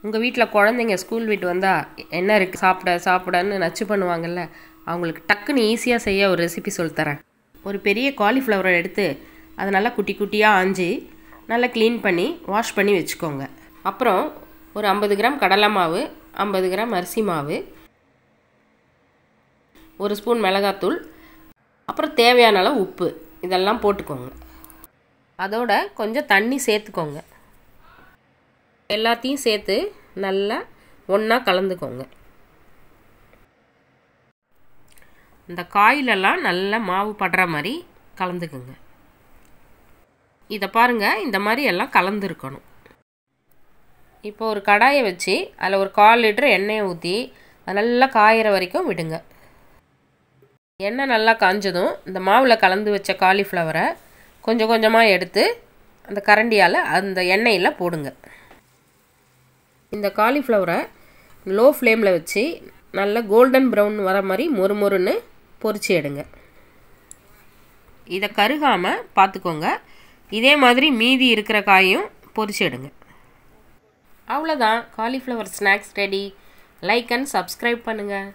உங்கள் வீட்டில் குழந்தைங்க ஸ்கூல் விட்டு வந்தால் என்ன இருக்குது சாப்பிடன்னு நச்சு பண்ணுவாங்கள்ல, அவங்களுக்கு டக்குன்னு ஈஸியாக செய்ய ஒரு ரெசிபி சொல்லித்தரேன். ஒரு பெரிய காலிஃப்ளவரை எடுத்து அதை நல்லா குட்டி குட்டியாக ஆஞ்சி நல்லா க்ளீன் பண்ணி வாஷ் பண்ணி வச்சுக்கோங்க. அப்புறம் ஒரு 50 கிராம் கடலை மாவு, 50 கிராம் அரிசி மாவு, 1 ஸ்பூன் மிளகாத்தூள், அப்புறம் தேவையான அளவு உப்பு இதெல்லாம் போட்டுக்கோங்க. அதோட கொஞ்சம் தண்ணி சேர்த்துக்கோங்க. எல்லாத்தையும் சேர்த்து நல்லா ஒன்றா கலந்துக்கோங்க. இந்த காயிலெல்லாம் நல்லா மாவு படுற மாதிரி கலந்துக்குங்க. இதை பாருங்கள், இந்த மாதிரி எல்லாம் கலந்துருக்கணும். இப்போ ஒரு கடாயை வச்சு அதில் ஒரு 1/4 லிட்டர் எண்ணெயை ஊற்றி அது நல்லா காயிற வரைக்கும் விடுங்க. எண்ணெய் நல்லா காஞ்சதும் இந்த மாவில் கலந்து வச்ச காலிஃப்ளவரை கொஞ்சம் கொஞ்சமாக எடுத்து அந்த கரண்டியால் அந்த எண்ணெயில் போடுங்க. இந்த காலிஃப்ளவரை லோ ஃப்ளேமில் வச்சு நல்லா கோல்டன் ப்ரௌன் வர மாதிரி மொறுமொறுன்னு பொரிச்சு எடுங்க. இதை கருகாமல் பார்த்துக்கோங்க. இதே மாதிரி மீதி இருக்கிற காயும் பொரிச்சு எடுங்க. அவ்வளோதான், cauliflower snacks ready. Like and subscribe பண்ணுங்கள்.